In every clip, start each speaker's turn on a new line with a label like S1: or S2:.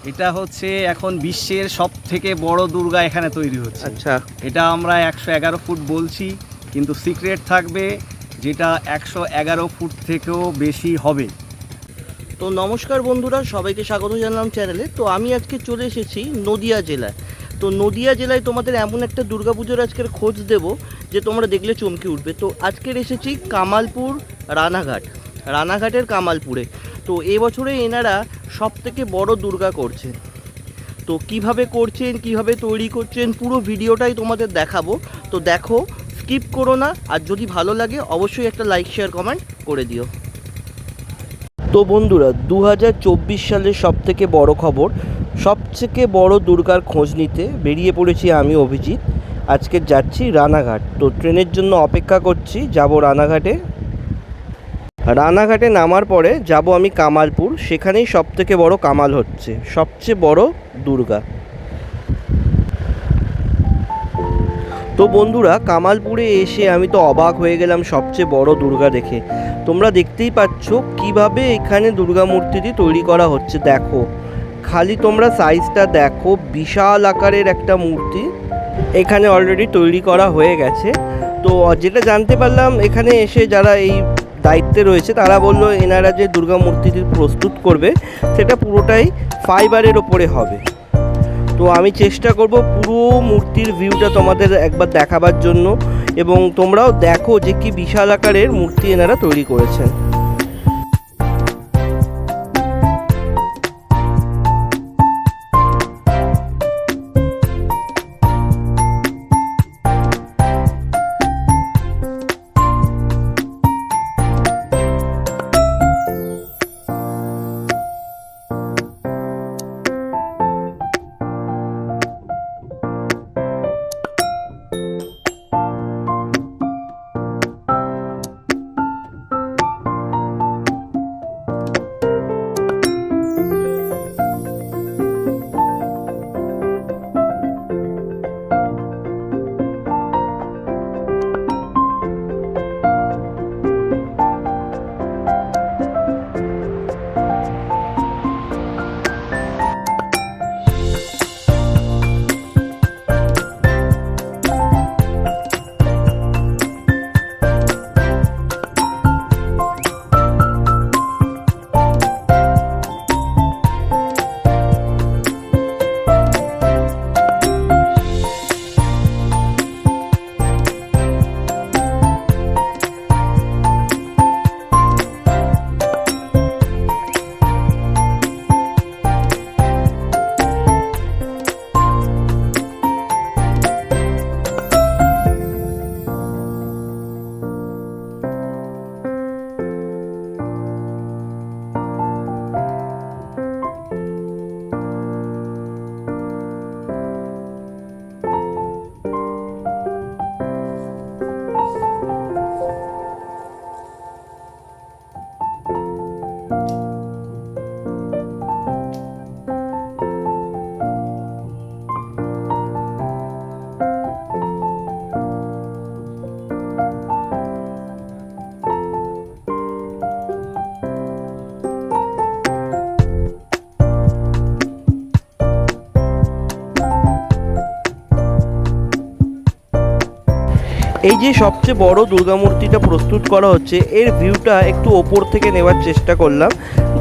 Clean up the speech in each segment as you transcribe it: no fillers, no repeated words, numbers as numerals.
S1: এটা হচ্ছে এখন বিশ্বের সবথেকে বড় দুর্গা এখানে তৈরি হচ্ছে।
S2: আচ্ছা,
S1: এটা আমরা 111 ফুট বলছি, কিন্তু সিক্রেট থাকবে যেটা 111 ফুট থেকেও বেশি হবে।
S2: তো নমস্কার বন্ধুরা, সবাইকে স্বাগত জানালাম চ্যানেলে। তো আমি আজকে চলে এসেছি নদিয়া জেলায়। তো নদিয়া জেলায় তোমাদের এমন একটা দুর্গাপুজোর আজকের খোঁজ দেব যে তোমরা দেখলে চমকে উঠবে। তো আজকের এসেছি কামালপুর রানাঘাটের কামালপুরে। তো এবছরে এনারা সবথেকে বড় দুর্গা করছেন। তো কিভাবে করছেন, কিভাবে তৈরি করছেন, পুরো ভিডিওটাই তোমাদের দেখাবো। তো দেখো, স্কিপ করো না। আর যদি ভালো লাগে অবশ্যই একটা লাইক, শেয়ার, কমেন্ট করে দিও। তো বন্ধুরা, 2024 সালের সবথেকে বড় খবর, সবথেকে বড় দুর্গার খোঁজ নিতে বেরিয়ে পড়েছি আমি অভিজিৎ। আজকে যাচ্ছি রানাঘাট। তো ট্রেনের জন্য অপেক্ষা করছি, যাব রানাঘাটে নামার পরে যাব আমি কামালপুর। সেখানেই সবথেকে বড় কামাল হচ্ছে, সবচেয়ে বড় দুর্গা। তো বন্ধুরা, কামালপুরে এসে আমি তো অবাক হয়ে গেলাম সবচেয়ে বড় দুর্গা দেখে। তোমরা দেখতেই পাচ্ছ কিভাবে এখানে দুর্গা মূর্তিটি তৈরি করা হচ্ছে। দেখো, খালি তোমরা সাইজটা দেখো, বিশাল আকারের একটা মূর্তি এখানে অলরেডি তৈরি করা হয়ে গেছে। তো যেটা জানতে পারলাম এখানে এসে, যারা এই দায়িত্বে রয়েছে তারা বলল এনারা যে দুর্গা মূর্তিটি প্রস্তুত করবে সেটা পুরোটাই ফাইবারের ওপরে হবে। তো আমি চেষ্টা করব পুরো মূর্তির ভিউটা তোমাদের একবার দেখাবার জন্য, এবং তোমরাও দেখো যে কি বিশাল আকারের মূর্তি এনারা তৈরি করেছেন। এই যে সবচেয়ে বড় দুর্গা মূর্তিটা প্রস্তুত করা হচ্ছে, এর ভিউটা একটু ওপর থেকে নেওয়ার চেষ্টা করলাম।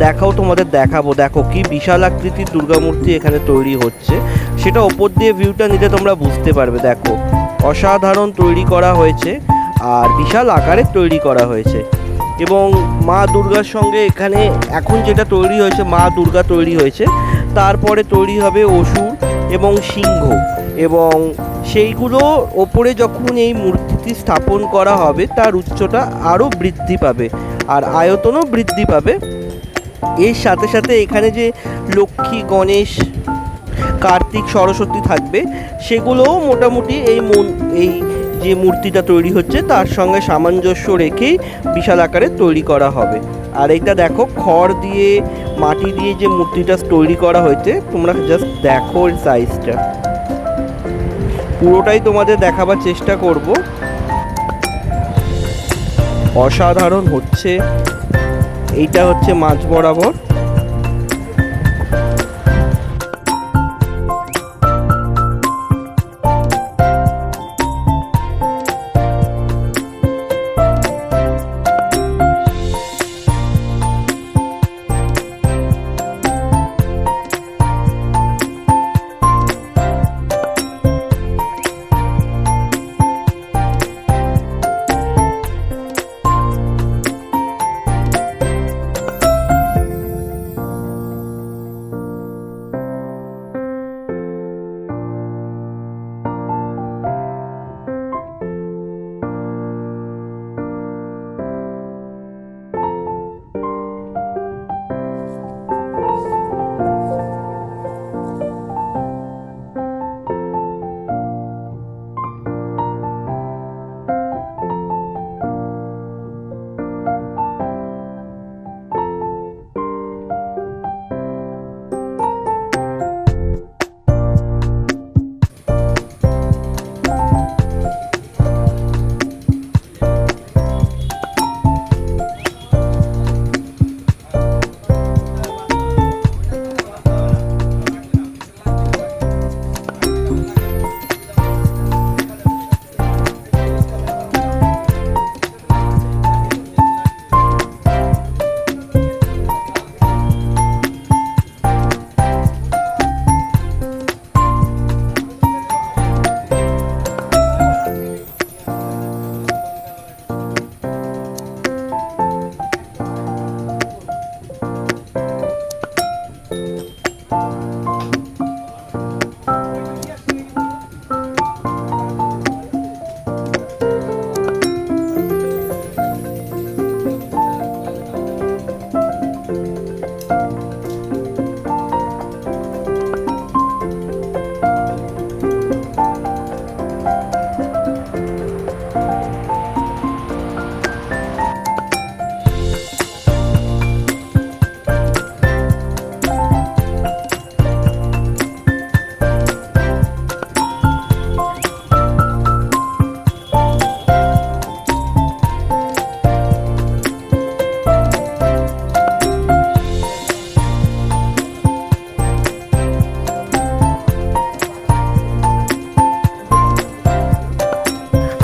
S2: দেখাও, তোমাদের দেখাবো। দেখো কি বিশাল আকৃতির দুর্গা মূর্তি এখানে তৈরি হচ্ছে, সেটা ওপর দিয়ে ভিউটা নিলে তোমরা বুঝতে পারবে। দেখো, অসাধারণ তৈরি করা হয়েছে আর বিশাল আকারের তৈরি করা হয়েছে। এবং মা দুর্গার সঙ্গে এখানে এখন যেটা তৈরি হয়েছে, মা দুর্গা তৈরি হয়েছে, তারপরে তৈরি হবে অসুর এবং সিংহ, এবং সেইগুলো ওপরে যখন এই মূর্তিটি স্থাপন করা হবে তার উচ্চতা আরও বৃদ্ধি পাবে আর আয়তনও বৃদ্ধি পাবে। এর সাথে সাথে এখানে যে লক্ষ্মী, গণেশ, কার্তিক, সরস্বতী থাকবে, সেগুলোও মোটামুটি এই যে মূর্তিটা তৈরি হচ্ছে তার সঙ্গে সামঞ্জস্য রেখেই বিশাল আকারে তৈরি করা হবে। আর এটা দেখো, খড় দিয়ে, মাটি দিয়ে যে মূর্তিটা তৈরি করা হয়েছে, তোমরা জাস্ট দেখো এর সাইজটা। পুরোটাই তোমাদের দেখাবার চেষ্টা করব। অসাধারণ হচ্ছে। এইটা হচ্ছে মাঝ বরাবর।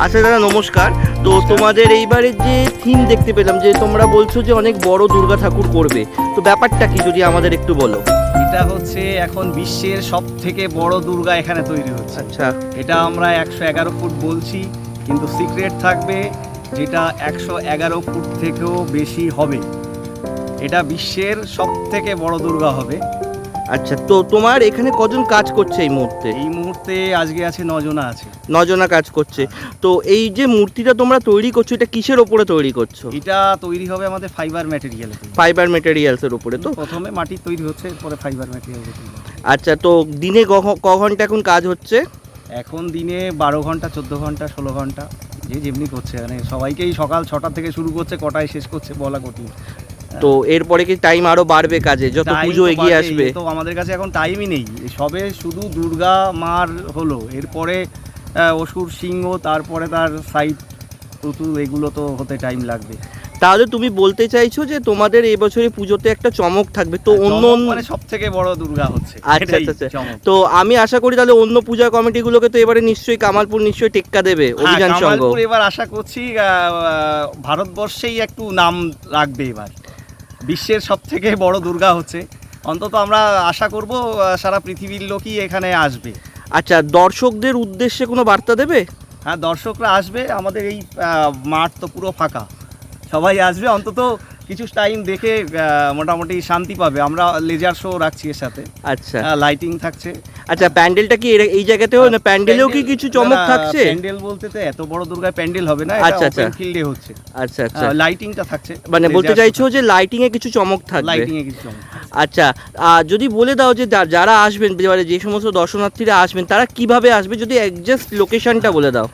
S2: আচ্ছা দাদা নমস্কার। তো তোমাদের এইবারের যে থিম দেখতে পেলাম যে তোমরা বলছো যে অনেক বড় দুর্গা ঠাকুর করবে, তো ব্যাপারটা কি যদি আমাদের একটু বলো।
S1: এটা হচ্ছে এখন বিশ্বের সব থেকে বড় দুর্গা এখানে তৈরি হচ্ছে।
S2: আচ্ছা
S1: এটা আমরা 111 ফুট বলছি, কিন্তু সিক্রেট থাকবে যেটা 111 ফুট থেকেও বেশি হবে। এটা বিশ্বের সব থেকে বড় দুর্গা হবে।
S2: আচ্ছা, তো তোমার এখানে কজন কাজ করছে এই মুহূর্তে?
S1: এই মুহূর্তে আজকে আছে 9 জনা আছে।
S2: 9 জনা কাজ করছে। তো এই যে মূর্তিটা তোমরা তৈরি করছো এটা কিসের ওপরে তৈরি করছো?
S1: এটা তৈরি হবে আমাদের ফাইবার ম্যাটেরিয়ালে।
S2: ফাইবার ম্যাটেরিয়ালসের উপরে। তো
S1: প্রথমে মাটি তৈরি হচ্ছে, পরে ফাইবার ম্যাটেরিয়াল।
S2: আচ্ছা, তো দিনে ক ঘন্টা এখন কাজ হচ্ছে?
S1: এখন দিনে 12 ঘন্টা, 14 ঘন্টা, 16 ঘন্টা, যে যেমনি করছে। মানে সবাইকেই সকাল 6টা থেকে শুরু করছে, কটায় শেষ করছে বলা কঠিন।
S2: তো এরপরে কি টাইম আরো বাড়বে কাজে যত
S1: Time
S2: পুজো
S1: তো
S2: এগিয়ে
S1: বাড়বেই,
S2: আসবে?
S1: তো আমাদের কাছে এখন টাইমই নেই। সবে শুধু দুর্গা মার হলো, এরপরে অসুর সিংহ, তারপরে তার সাইড পুতুল, এগুলো তো হতে টাইম লাগবে।
S2: তাহলে তুমি বলতে চাইছো যে তোমাদের এই বছরে পুজোতে একটা চমক থাকবে। তো অন্য
S1: মানে সব থেকে বড় দুর্গা হচ্ছে।
S2: আচ্ছা
S1: এটাই
S2: আচ্ছা
S1: চমক।
S2: তো আমি আশা করি তাহলে অন্য পূজা কমিটিগুলোকে তো এবারে নিশ্চয়ই কামালপুর নিশ্চয়ই টেক্কা দেবে অভিযান
S1: হ্যাঁ,
S2: সংঘ।
S1: কামালপুর এবার আশা করছি ভারতবর্ষেই একটু নাম রাখবে এবার। বিশ্বের সব থেকে বড় দুর্গা হচ্ছে, অন্তত আমরা আশা করব সারা পৃথিবীর লোকই এখানে আসবে।
S2: আচ্ছা, দর্শকদের উদ্দেশ্যে কোনো বার্তা দেবে?
S1: হ্যাঁ, দর্শকরা আসবে। আমাদের এই মাঠ তো পুরো ফাঁকা, সবাই আসবে। অন্তত কিছু টাইম দেখে মোটামুটি শান্তি পাবে। আমরা লেজার শো রাখছি এর সাথে,
S2: আচ্ছা
S1: লাইটিং থাকছে।
S2: আচ্ছা, প্যান্ডেলটা কি এই জায়গাতেও না প্যান্ডেলেও কি কিছু চমক থাকছে?
S1: প্যান্ডেল বলতে তো এত বড় দুর্গায় প্যান্ডেল হবে না,
S2: আচ্ছা,
S1: এটা
S2: আচ্ছা।
S1: ওপেন ফিল্ডে হচ্ছে।
S2: আচ্ছা আচ্ছা,
S1: লাইটিংটা থাকছে।
S2: মানে বলতে চাইছো যে লাইটিং এ কিছু চমক থাকবে?
S1: লাইটিং এ কিছু চমক থাকছে।
S2: আচ্ছা, যদি বলে দাও যে যারা আসবেন, এবারে যে সমস্ত দর্শনার্থীরা আসবেন তারা কিভাবে আসবে, যদি একজাস্ট লোকেশনটা বলে দাও।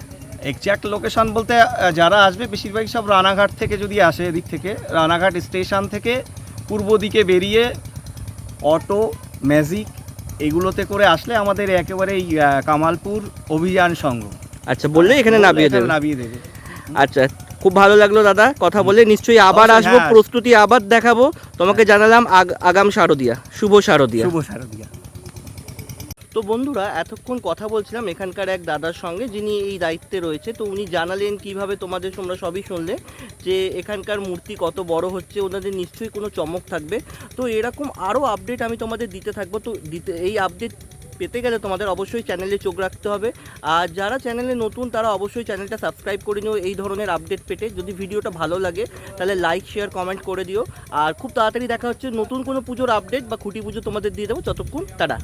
S1: এক্স্যাক্ট লোকেশন বলতে যারা আসবে বেশিরভাগ সব রানাঘাট থেকে যদি আসে, এদিক থেকে রানাঘাট স্টেশন থেকে পূর্ব দিকে বেরিয়ে অটো, ম্যাজিক এগুলোতে করে আসলে আমাদের একেবারে এই কামালপুর অভিযান সংঘ।
S2: আচ্ছা, বললে এখানে নামিয়ে দেবে?
S1: নামিয়ে দেবে।
S2: আচ্ছা, খুব ভালো লাগলো দাদা কথা বলে। নিশ্চয়ই আবার
S1: অবশ্যই,
S2: আসবো,
S1: হ্যাঁ।
S2: প্রস্তুতি আবার দেখাবো। তোমাকে জানালাম আগাম শারদিয়া, শুভ শারদিয়া।
S1: শুভ শারদিয়া।
S2: তো বন্ধুরা, এতক্ষণ কথা বলছিলাম এখানকার এক দাদার সঙ্গে, যিনি এই দায়িত্বে রয়েছে। তো উনি জানালেন কিভাবে তোমরা সবই শুনলে যে এখানকার মূর্তি কত বড় হচ্ছে, ওনাদের নিশ্চয়ই কোনো চমক থাকবে। তো এরকম আরও আপডেট আমি তোমাদের দিতে থাকবো। তো এই আপডেট পেতে গেলে তোমাদের অবশ্যই চ্যানেলে চোখ রাখতে হবে। আর যারা চ্যানেলে নতুন তারা অবশ্যই চ্যানেলটা সাবস্ক্রাইব করে নিও এই ধরনের আপডেট পেতে। যদি ভিডিওটা ভালো লাগে তাহলে লাইক, শেয়ার, কমেন্ট করে দিও। আর খুব তাড়াতাড়ি দেখা হচ্ছে নতুন কোনো পুজোর আপডেট বা খুঁটি পুজো তোমাদের দিয়ে দেবো। ততক্ষণ টাটা।